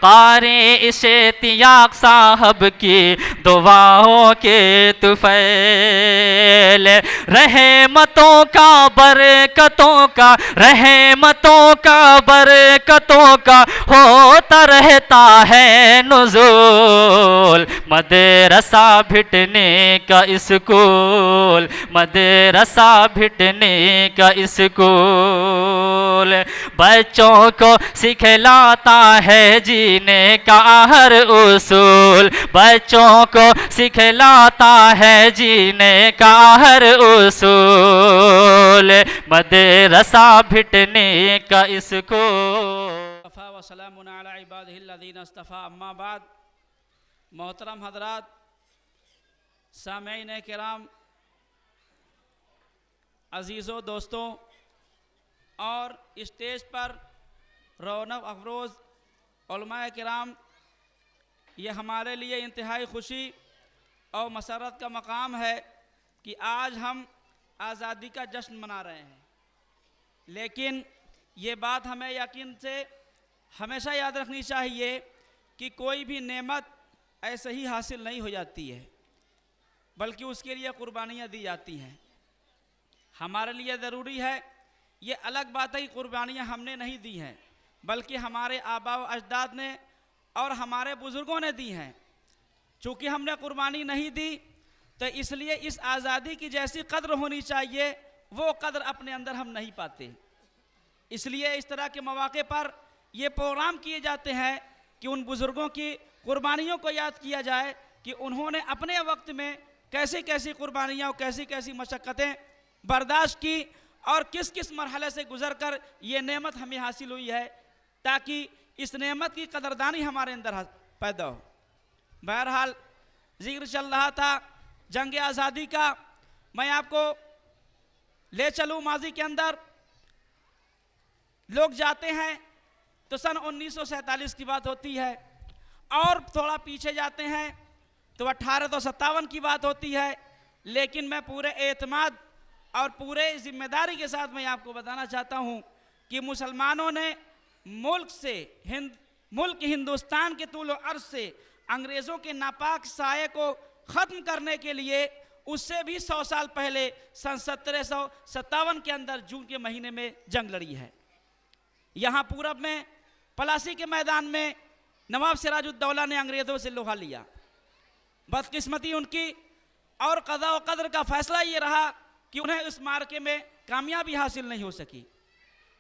कारे इश्तियाक साहब की दुआओं के तुफैल, रहमतों का बरकतों का, रहमतों का बरकतों का होता रहता है नुज़ूल। मदरसा भिटने का स्कूल, मदरसा भिटने का स्कूल, बच्चों को सिखलाता है जीने का हर उसूल, बच्चों को सिखलाता है जीने का हर उसूल, मदरसा भिटने का स्कूल। मोहतरम हजरात, सामईन किराम, अजीज़ों दोस्तों, और स्टेज पर रौनक अफरोज़ उलमाए किराम, ये हमारे लिए इंतहाई खुशी और मसरत का मकाम है कि आज हम आज़ादी का जश्न मना रहे हैं। लेकिन ये बात हमें यकीन से हमेशा याद रखनी चाहिए कि कोई भी नेमत ऐसे ही हासिल नहीं हो जाती है, बल्कि उसके लिए कुर्बानियाँ दी जाती हैं। हमारे लिए ज़रूरी है, ये अलग बात है कि कुर्बानियाँ हमने नहीं दी हैं, बल्कि हमारे आबा व अजदाद ने और हमारे बुज़ुर्गों ने दी हैं। चूँकि हमने कुर्बानी नहीं दी, तो इसलिए इस आज़ादी की जैसी कद्र होनी चाहिए, वो कद्र अपने अंदर हम नहीं पाते। इसलिए इस तरह के मौक़े पर ये प्रोग्राम किए जाते हैं कि उन बुज़ुर्गों की कुर्बानियों को याद किया जाए कि उन्होंने अपने वक्त में कैसी कैसी कुर्बानियाँ और कैसी कैसी मशक्क़तें बर्दाश्त की और किस किस मरहले से गुज़र कर ये नेमत हमें हासिल हुई है, ताकि इस नेमत की कदरदानी हमारे अंदर पैदा हो। बहरहाल जिक्र चल रहा था जंग आज़ादी का, मैं आपको ले चलूँ माजी के अंदर। लोग जाते हैं तो सन 1947 की बात होती है, और थोड़ा पीछे जाते हैं तो 1857 की बात होती है। लेकिन मैं पूरे एतमाद और पूरे जिम्मेदारी के साथ मैं आपको बताना चाहता हूँ कि मुसलमानों ने मुल्क हिंदुस्तान के तूल अर्ज़ से अंग्रेज़ों के नापाक साये को ख़त्म करने के लिए उससे भी 100 साल पहले सन 1757 के अंदर जून के महीने में जंग लड़ी है। यहाँ पूरब में पलासी के मैदान में नवाब सिराजुद्दौला ने अंग्रेज़ों से लोहा लिया। बदकिस्मती उनकी और क़ज़ा व क़दर का फ़ैसला ये रहा कि उन्हें इस मार्के में कामयाबी हासिल नहीं हो सकी,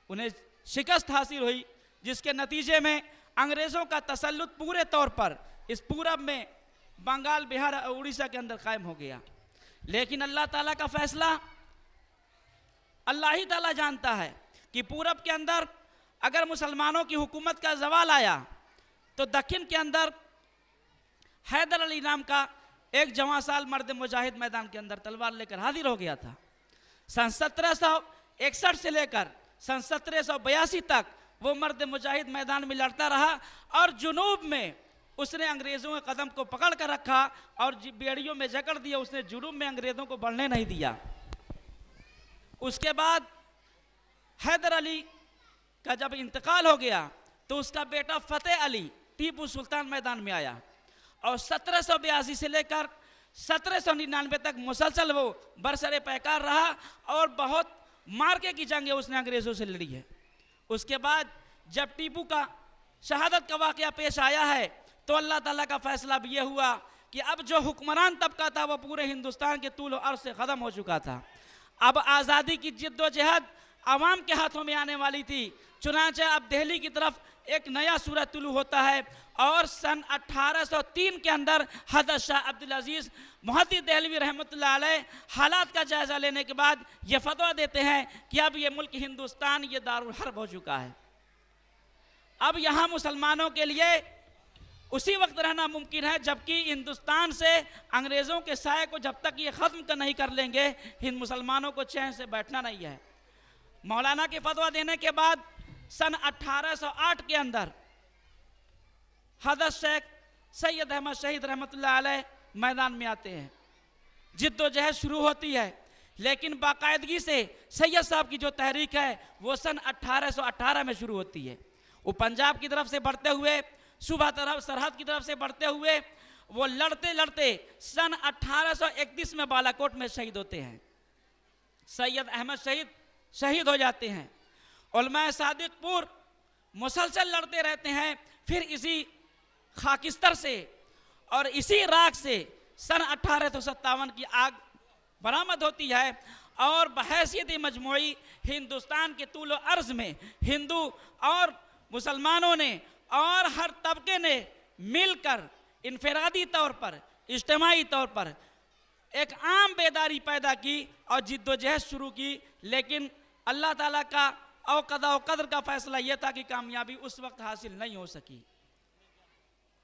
उन्हें शिकस्त हासिल हुई, जिसके नतीजे में अंग्रेज़ों का तसल्लुत पूरे तौर पर इस पूरब में बंगाल, बिहार और उड़ीसा के अंदर कायम हो गया। लेकिन अल्लाह ताला का फ़ैसला अल्लाह ही ताला जानता है कि पूरब के अंदर अगर मुसलमानों की हुकूमत का ज़वाल आया तो दक्षिण के अंदर हैदर अली नाम का एक जवां साल मर्द मुजाहिद मैदान के अंदर तलवार लेकर हाजिर हो गया था। सन 1761 से लेकर सन 1782 तक वो मर्द मुजाहिद मैदान में लड़ता रहा और जुनूब में उसने अंग्रेज़ों के कदम को पकड़ कर रखा और बेड़ियों में जकड़ दिया। उसने जुनूब में अंग्रेज़ों को बढ़ने नहीं दिया। उसके बाद हैदर अली का जब इंतकाल हो गया तो उसका बेटा फ़तेह अली टीपू सुल्तान मैदान में आया और 1782 से लेकर 1799 तक मुसलसल वो बरसरे पैकार रहा और बहुत मार्के की जंगें उसने अंग्रेज़ों से लड़ी है। उसके बाद जब टीपू का शहादत का वाक़या पेश आया है तो अल्लाह ताला का फ़ैसला भी ये हुआ कि अब जो हुक्मरान तबका था वो पूरे हिंदुस्तान के तूल अर्ज़ से ख़त्म हो चुका था। अब आज़ादी की जिद्दोजहद आवाम के हाथों में आने वाली थी। चुनांचे अब दिल्ली की तरफ एक नया सूरत तुलू होता है और सन 1803 के अंदर हज़रत शाह अब्दुल अज़ीज़ मुहद्दिस देहलवी रहमतुल्लाह अलैह हालात का जायज़ा लेने के बाद ये फतवा देते हैं कि अब ये मुल्क हिंदुस्तान ये दारुल हर्ब हो चुका है। अब यहाँ मुसलमानों के लिए उसी वक्त रहना मुमकिन है जबकि हिंदुस्तान से अंग्रेज़ों के साये को जब तक ये ख़त्म नहीं कर लेंगे हिंद मुसलमानों को चैन से बैठना नहीं है। मौलाना के फतवा देने के बाद सन 1808 के अंदर हज़रत शेख सैयद अहमद शहीद रहमतुल्लाह अलैह मैदान में आते हैं। जिद्दोजहद शुरू होती है, लेकिन बाकायदगी से सैयद साहब की जो तहरीक है वो सन 1818 में शुरू होती है। वो पंजाब की तरफ से बढ़ते हुए सुबह तरफ सरहद की तरफ से बढ़ते हुए वो लड़ते लड़ते सन 1831 में बालाकोट में शहीद होते हैं। सैयद अहमद शहीद हो जाते हैं। उलमा सादिकपुर मुसलसल लड़ते रहते हैं। फिर इसी खाकिस्तर से और इसी राख से सन 1857 की आग बरामद होती है और बहैसियत मजमूई हिंदुस्तान के तूल अर्ज में हिंदू और मुसलमानों ने और हर तबके ने मिलकर इनफरादी तौर पर, इज्तिमाई तौर पर एक आम बेदारी पैदा की और जिद्दोजहद शुरू की। लेकिन अल्लाह ताला का और कदा कदर का फैसला यह था कि कामयाबी उस वक्त हासिल नहीं हो सकी।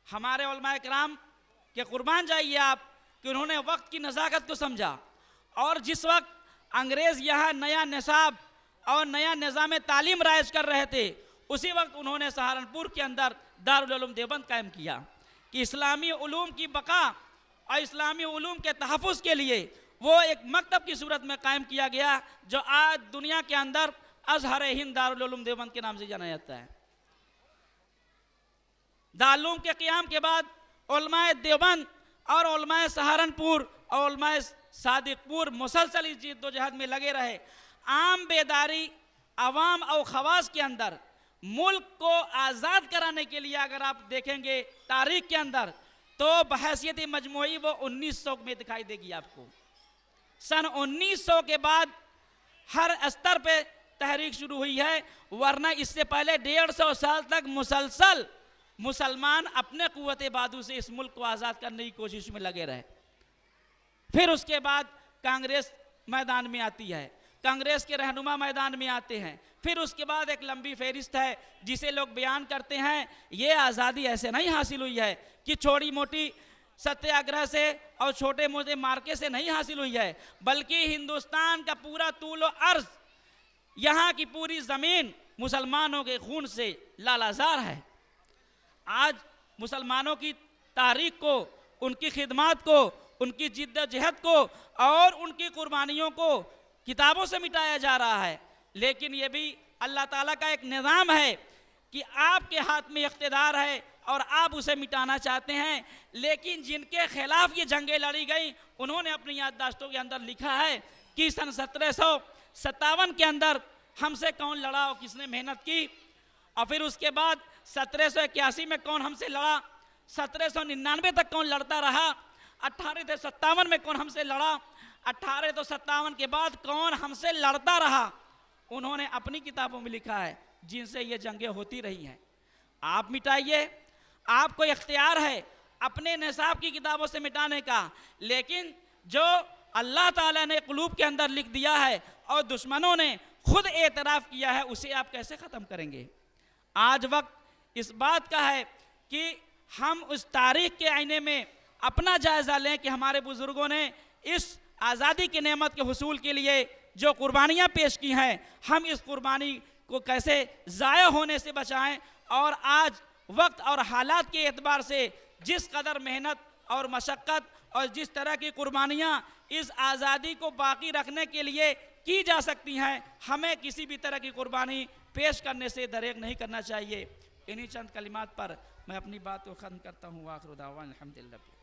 हमारे उलमाए किराम के कुर्बान जाइए आप कि उन्होंने वक्त की नज़ाकत को समझा और जिस वक्त अंग्रेज़ यहाँ नया निसाब और नया निज़ाम तालीम राइज कर रहे थे, उसी वक्त उन्होंने सहारनपुर के अंदर दारुल उलूम देवबंद कायम किया कि इस्लामी उलूम की बका और इस्लामी उलूम के तहफ़्फ़ुज़ के लिए वो एक मकतब की सूरत में कायम किया गया, जो आज दुनिया के अंदर अज़हर हिंद दारुल उलूम देवबंद के नाम से जाना जाता है। दारुल उलूम के क़याम के बाद उलमाए देवबंद और उलमाए सहारनपुर और उलमाए सादिकपुर मुसलसल इस जिद्दोजहद में लगे रहे। आम बेदारी अवाम और खवास के अंदर मुल्क को आज़ाद कराने के लिए अगर आप देखेंगे तारीख के अंदर तो बहैसियत मजमूई वो 1900 में दिखाई देगी आपको। सन 1900 के बाद हर स्तर पे तहरीक शुरू हुई है, वरना इससे पहले 150 साल तक मुसलसल मुसलमान अपने कुव्वत बादू से इस मुल्क को आज़ाद करने की कोशिश में लगे रहे। फिर उसके बाद कांग्रेस मैदान में आती है, कांग्रेस के रहनुमा मैदान में आते हैं। फिर उसके बाद एक लंबी फहरिस्त है जिसे लोग बयान करते हैं ये आज़ादी ऐसे नहीं हासिल हुई है कि छोटी मोटी सत्याग्रह से और छोटे मोटे मार्के से नहीं हासिल हुई है, बल्कि हिंदुस्तान का पूरा तूल अर्ज, यहाँ की पूरी ज़मीन मुसलमानों के खून से लालाजार है। आज मुसलमानों की तारीख को, उनकी खिदमत को, उनकी जिद्दोजहद को और उनकी कुर्बानियों को किताबों से मिटाया जा रहा है। लेकिन ये भी अल्लाह ताला का एक निज़ाम है कि आपके हाथ में इख्तिदार है और आप उसे मिटाना चाहते हैं। लेकिन जिनके खिलाफ ये जंगें लड़ी गई, उन्होंने अपनी याददाश्तों के अंदर लिखा है कि सन 1757 के अंदर हमसे कौन लड़ा और किसने मेहनत की, और फिर उसके बाद 1781 में कौन हमसे लड़ा, 1799 तक कौन लड़ता रहा, 1857 में कौन हमसे लड़ा, 1857 के बाद कौन हमसे लड़ता रहा। उन्होंने अपनी किताबों में लिखा है जिनसे ये जंगें होती रही हैं। आप मिटाइए, आपको इख्तियार है अपने निसाब की किताबों से मिटाने का, लेकिन जो अल्लाह ताला ने कुलूब के अंदर लिख दिया है और दुश्मनों ने खुद एतराफ़ किया है, उसे आप कैसे ख़त्म करेंगे। आज वक्त इस बात का है कि हम उस तारीख़ के आईने में अपना जायज़ा लें कि हमारे बुज़ुर्गों ने इस आज़ादी की नेमत के हुसूल के लिए जो कुर्बानियाँ पेश की हैं, हम इस कुर्बानी को कैसे ज़ाया होने से बचाएं। और आज वक्त और हालात के एतबार से जिस कदर मेहनत और मशक्क़त और जिस तरह की कुर्बानियाँ इस आज़ादी को बाकी रखने के लिए की जा सकती हैं, हमें किसी भी तरह की कुर्बानी पेश करने से दरेग नहीं करना चाहिए। इन्हीं चंद कलिमात पर मैं अपनी बात को ख़त्म करता हूँ। आखिर दावान अल्हम्दुलिल्लाह।